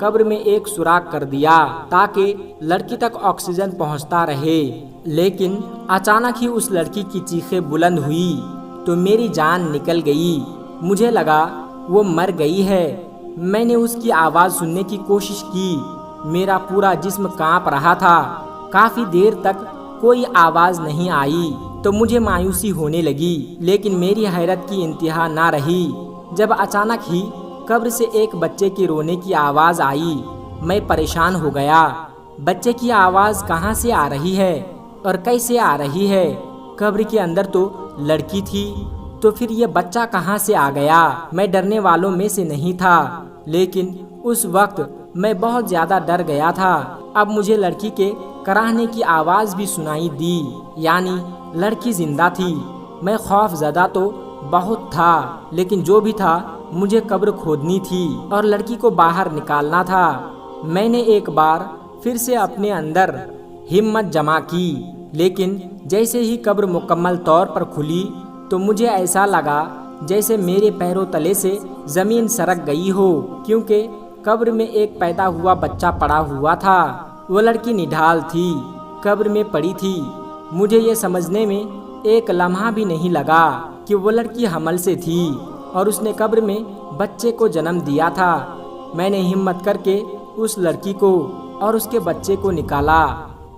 قبر میں ایک سوراخ کر دیا تاکہ لڑکی تک آکسیجن پہنچتا رہے، لیکن اچانک ہی اس لڑکی کی چیخیں بلند ہوئی تو میری جان نکل گئی۔ مجھے لگا وہ مر گئی ہے۔ میں نے اس کی آواز سننے کی کوشش کی، میرا پورا جسم کانپ رہا تھا۔ کافی دیر تک کوئی آواز نہیں آئی تو مجھے مایوسی ہونے لگی، لیکن میری حیرت کی انتہا نہ رہی جب اچانک ہی قبر سے ایک بچے کی رونے کی آواز آئی۔ میں پریشان ہو گیا، بچے کی آواز کہاں سے آ رہی ہے اور کیسے آ رہی ہے؟ قبر کے اندر تو لڑکی تھی، تو پھر یہ بچہ کہاں سے آ گیا؟ میں ڈرنے والوں میں سے نہیں تھا، لیکن اس وقت میں بہت زیادہ ڈر گیا تھا۔ اب مجھے لڑکی کے کراہنے کی آواز بھی سنائی دی، یعنی لڑکی زندہ تھی۔ میں خوف زدہ تو بہت تھا، لیکن جو بھی تھا مجھے قبر کھودنی تھی اور لڑکی کو باہر نکالنا تھا۔ میں نے ایک بار پھر سے اپنے اندر ہمت جمع کی، لیکن جیسے ہی قبر مکمل طور پر کھلی تو مجھے ایسا لگا جیسے میرے پیروں تلے سے زمین سرک گئی ہو، کیونکہ قبر میں ایک پیدا ہوا بچہ پڑا ہوا تھا۔ وہ لڑکی نڈھال تھی، قبر میں پڑی تھی۔ مجھے یہ سمجھنے میں ایک لمحہ بھی نہیں لگا کہ وہ لڑکی حمل سے تھی اور اس نے قبر میں بچے کو جنم دیا تھا۔ میں نے ہمت کر کے اس لڑکی کو اور اس کے بچے کو نکالا۔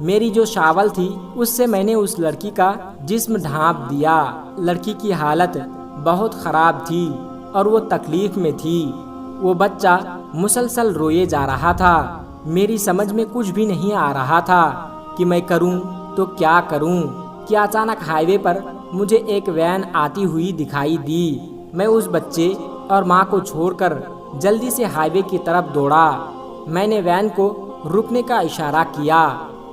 میری جو شاول تھی اس سے میں نے اس لڑکی کا جسم ڈھانپ دیا۔ لڑکی کی حالت بہت خراب تھی اور وہ تکلیف میں تھی۔ وہ بچہ مسلسل روئے جا رہا تھا۔ میری سمجھ میں کچھ بھی نہیں آ رہا تھا کہ میں کروں تو کیا کروں کہ اچانک ہائی وے پر مجھے ایک وین آتی ہوئی دکھائی دی۔ میں اس بچے اور ماں کو چھوڑ کر جلدی سے ہائی وے کی طرف دوڑا۔ میں نے وین کو رکنے کا اشارہ کیا،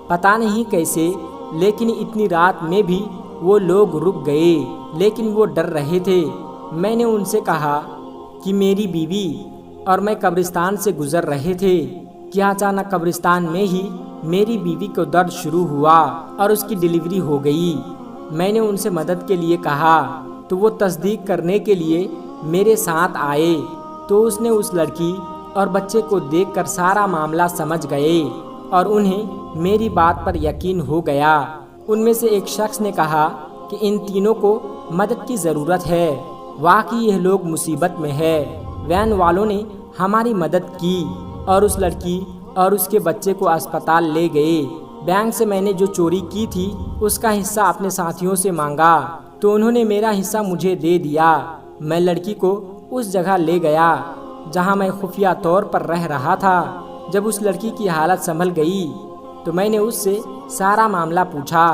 پتہ نہیں کیسے، لیکن اتنی رات میں بھی وہ لوگ رک گئے، لیکن وہ ڈر رہے تھے۔ میں نے ان سے کہا کہ میری بیوی اور میں قبرستان سے گزر رہے تھے کہ اچانک قبرستان میں ہی میری بیوی کو درد شروع ہوا اور اس کی ڈیلیوری ہو گئی۔ میں نے ان سے مدد کے لیے کہا تو وہ تصدیق کرنے کے لیے میرے ساتھ آئے، تو اس نے اس لڑکی اور بچے کو دیکھ کر سارا معاملہ سمجھ گئے اور انہیں میری بات پر یقین ہو گیا۔ ان میں سے ایک شخص نے کہا کہ ان تینوں کو مدد کی ضرورت ہے، واقعی یہ لوگ مصیبت میں ہے۔ وین والوں نے ہماری مدد کی اور اس لڑکی اور اس کے بچے کو اسپتال لے گئے۔ بینک سے میں نے جو چوری کی تھی اس کا حصہ اپنے ساتھیوں سے مانگا تو انہوں نے میرا حصہ مجھے دے دیا۔ میں لڑکی کو اس جگہ لے گیا جہاں میں خفیہ طور پر رہ رہا تھا۔ جب اس لڑکی کی حالت سنبھل گئی تو میں نے اس سے سارا معاملہ پوچھا۔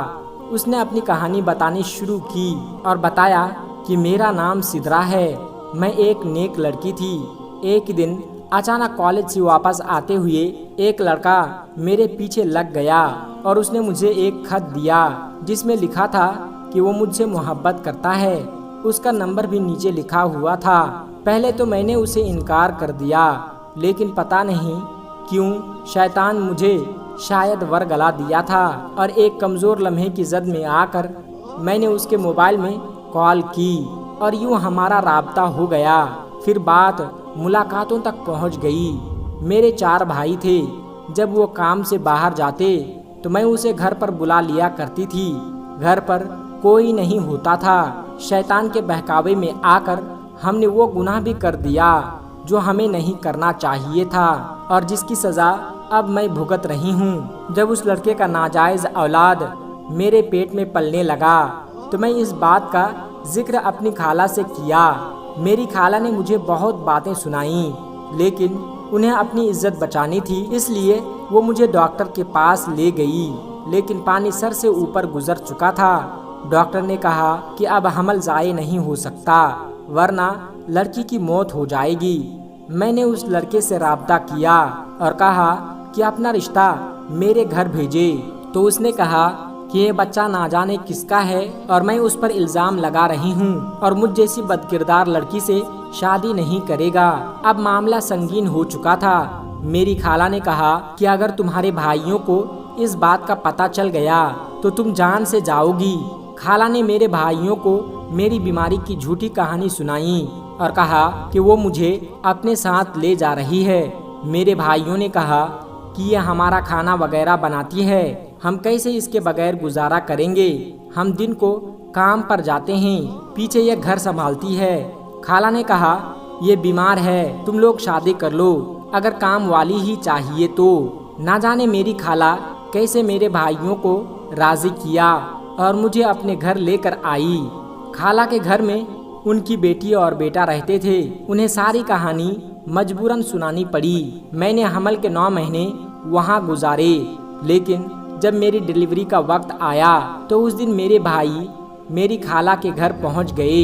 اس نے اپنی کہانی بتانی شروع کی اور بتایا کہ میرا نام سدرا ہے، میں ایک نیک لڑکی تھی۔ ایک دن اچانک کالج سے واپس آتے ہوئے ایک لڑکا میرے پیچھے لگ گیا اور اس نے مجھے ایک خط دیا جس میں لکھا تھا کہ وہ مجھ سے محبت کرتا ہے۔ اس کا نمبر بھی نیچے لکھا ہوا تھا۔ پہلے تو میں نے اسے انکار کر دیا، لیکن پتہ نہیں کیوں شیطان مجھے شاید ورگلا دیا تھا اور ایک کمزور لمحے کی زد میں آ کر میں نے اس کے موبائل میں کال کی اور یوں ہمارا رابطہ ہو گیا۔ پھر بات ملاقاتوں تک پہنچ گئی۔ میرے 4 بھائی تھے۔ جب وہ کام سے باہر جاتے تو میں اسے گھر پر بلا لیا کرتی تھی۔ گھر پر کوئی نہیں ہوتا تھا۔ شیطان کے بہکاوے میں آ کر ہم نے وہ گناہ بھی کر دیا جو ہمیں نہیں کرنا چاہیے تھا اور جس کی سزا اب میں بھگت رہی ہوں۔ جب اس لڑکے کا ناجائز اولاد میرے پیٹ میں پلنے لگا تو میں اس بات کا ذکر اپنی خالہ سے کیا۔ میری خالہ نے مجھے بہت باتیں سنائیں، لیکن انہیں اپنی عزت بچانی تھی، اس لیے وہ مجھے ڈاکٹر کے پاس لے گئی، لیکن پانی سر سے اوپر گزر چکا تھا۔ ڈاکٹر نے کہا کہ اب حمل ضائع نہیں ہو سکتا ورنہ لڑکی کی موت ہو جائے گی۔ میں نے اس لڑکے سے رابطہ کیا اور کہا کہ اپنا رشتہ میرے گھر بھیجے، تو اس نے کہا کہ یہ بچہ نہ جانے کس کا ہے اور میں اس پر الزام لگا رہی ہوں اور مجھ جیسی بدکردار لڑکی سے شادی نہیں کرے گا۔ اب معاملہ سنگین ہو چکا تھا۔ میری خالہ نے کہا کہ اگر تمہارے بھائیوں کو اس بات کا پتہ چل گیا تو تم جان سے جاؤ گی۔ خالہ نے میرے بھائیوں کو میری بیماری کی جھوٹی کہانی سنائی اور کہا کہ وہ مجھے اپنے ساتھ لے جا رہی ہے۔ میرے بھائیوں نے کہا کہ یہ ہمارا کھانا وغیرہ بناتی ہے، ہم کیسے اس کے بغیر گزارا کریں گے؟ ہم دن کو کام پر جاتے ہیں، پیچھے یہ گھر سنبھالتی ہے۔ خالہ نے کہا یہ بیمار ہے، تم لوگ شادی کر لو، اگر کام والی ہی چاہیے تو۔ نہ جانے میری خالہ کیسے میرے بھائیوں کو راضی کیا اور مجھے اپنے گھر لے کر آئی۔ خالہ کے گھر میں ان کی بیٹی اور بیٹا رہتے تھے، انہیں ساری کہانی مجبوراً سنانی پڑی۔ میں نے حمل کے 9 مہینے وہاں گزارے، لیکن جب میری ڈیلیوری کا وقت آیا تو اس دن میرے بھائی میری خالہ کے گھر پہنچ گئے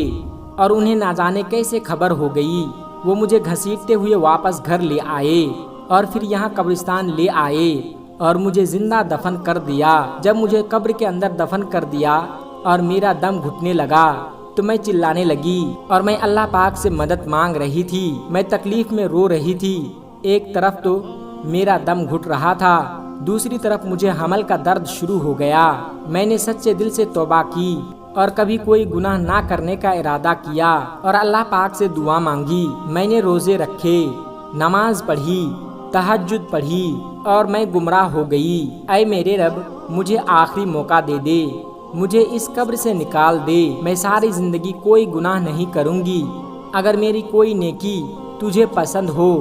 اور انہیں نہ جانے کیسے خبر ہو گئی۔ وہ مجھے گھسیٹتے ہوئے واپس گھر لے آئے اور پھر یہاں قبرستان لے آئے اور مجھے زندہ دفن کر دیا۔ جب مجھے قبر کے اندر دفن کر دیا اور میرا دم گھٹنے لگا تو میں چلانے لگی اور میں اللہ پاک سے مدد مانگ رہی تھی۔ میں تکلیف میں رو رہی تھی، ایک طرف تو میرا دم گھٹ رہا تھا، دوسری طرف مجھے حمل کا درد شروع ہو گیا۔ میں نے سچے دل سے توبہ کی اور کبھی کوئی گناہ نہ کرنے کا ارادہ کیا اور اللہ پاک سے دعا مانگی۔ میں نے روزے رکھے، نماز پڑھی، تہجد پڑھی اور میں گمراہ ہو گئی۔ اے میرے رب، مجھے آخری موقع دے دے، مجھے اس قبر سے نکال دے۔ میں ساری زندگی کوئی گناہ نہیں کروں گی۔ اگر میری کوئی نیکی تجھے پسند ہو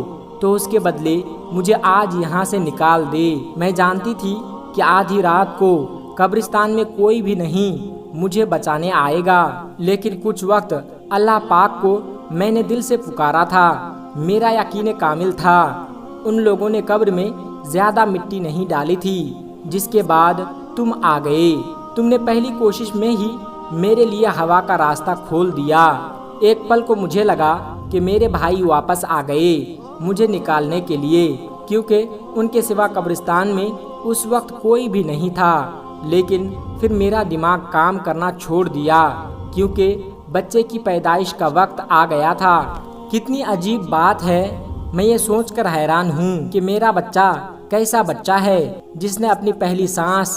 تو اس کے بدلے مجھے آج یہاں سے نکال دے۔ میں جانتی تھی کہ آدھی رات کو قبرستان میں کوئی بھی نہیں مجھے بچانے آئے گا، لیکن کچھ وقت اللہ پاک کو میں نے دل سے پکارا تھا۔ میرا یقین کامل تھا ان لوگوں نے قبر میں زیادہ مٹی نہیں ڈالی تھی۔ جس کے بعد تم آ گئے، تم نے پہلی کوشش میں ہی میرے لیے ہوا کا راستہ کھول دیا۔ ایک پل کو مجھے لگا کہ میرے بھائی واپس آ گئے مجھے نکالنے کے لیے، کیونکہ ان کے سوا قبرستان میں اس وقت کوئی بھی نہیں تھا۔ لیکن پھر میرا دماغ کام کرنا چھوڑ دیا، کیونکہ بچے کی پیدائش کا وقت آ گیا تھا۔ کتنی عجیب بات ہے، میں یہ سوچ کر حیران ہوں کہ میرا بچہ کیسا بچہ ہے جس نے اپنی پہلی سانس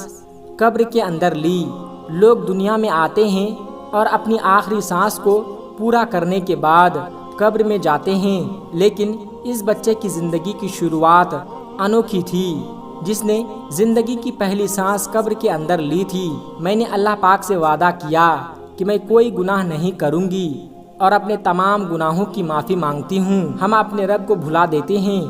قبر کے اندر لی۔ لوگ دنیا میں آتے ہیں اور اپنی آخری سانس کو پورا کرنے کے بعد قبر میں جاتے ہیں، لیکن اس بچے کی زندگی کی شروعات انوکھی تھی، جس نے زندگی کی پہلی سانس قبر کے اندر لی تھی۔ میں نے اللہ پاک سے وعدہ کیا کہ میں کوئی گناہ نہیں کروں گی اور اپنے تمام گناہوں کی معافی مانگتی ہوں۔ ہم اپنے رب کو بھلا دیتے ہیں،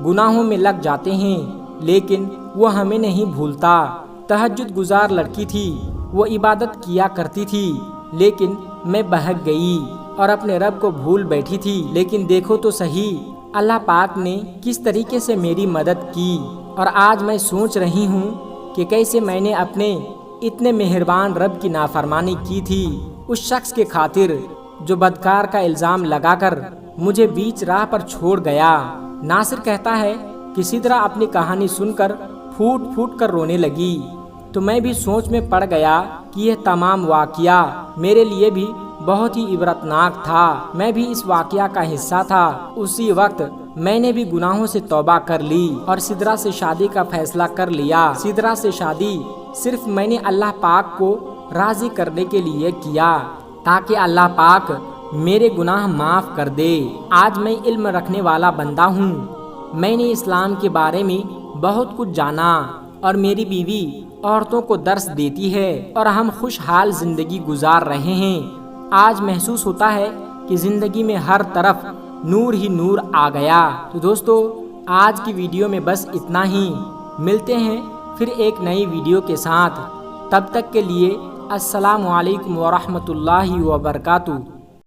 گناہوں میں لگ جاتے ہیں، لیکن وہ ہمیں نہیں بھولتا۔ تہجد گزار لڑکی تھی، وہ عبادت کیا کرتی تھی، لیکن میں بہک گئی اور اپنے رب کو بھول بیٹھی تھی۔ لیکن دیکھو تو صحیح، اللہ پاک نے کس طریقے سے میری مدد کی، اور آج میں سوچ رہی ہوں کہ کیسے میں نے اپنے اتنے مہربان رب کی نافرمانی کی تھی، اس شخص کے خاطر جو بدکار کا الزام لگا کر مجھے بیچ راہ پر چھوڑ گیا۔ ناصر کہتا ہے کہ سدرا اپنی کہانی سن کر پھوٹ پھوٹ کر رونے لگی، تو میں بھی سوچ میں پڑ گیا کہ یہ تمام واقعہ میرے لیے بھی بہت ہی عبرتناک تھا، میں بھی اس واقعہ کا حصہ تھا۔ اسی وقت میں نے بھی گناہوں سے توبہ کر لی اور سدرا سے شادی کا فیصلہ کر لیا۔ سدرا سے شادی صرف میں نے اللہ پاک کو راضی کرنے کے لیے کیا، تاکہ اللہ پاک میرے گناہ معاف کر دے۔ آج میں علم رکھنے والا بندہ ہوں، میں نے اسلام کے بارے میں بہت کچھ جانا اور میری بیوی عورتوں کو درس دیتی ہے اور ہم خوشحال زندگی گزار رہے ہیں۔ آج محسوس ہوتا ہے کہ زندگی میں ہر طرف نور ہی نور آ گیا۔ تو دوستو، آج کی ویڈیو میں بس اتنا ہی، ملتے ہیں پھر ایک نئی ویڈیو کے ساتھ۔ تب تک کے لیے السلام علیکم ورحمۃ اللہ وبرکاتہ۔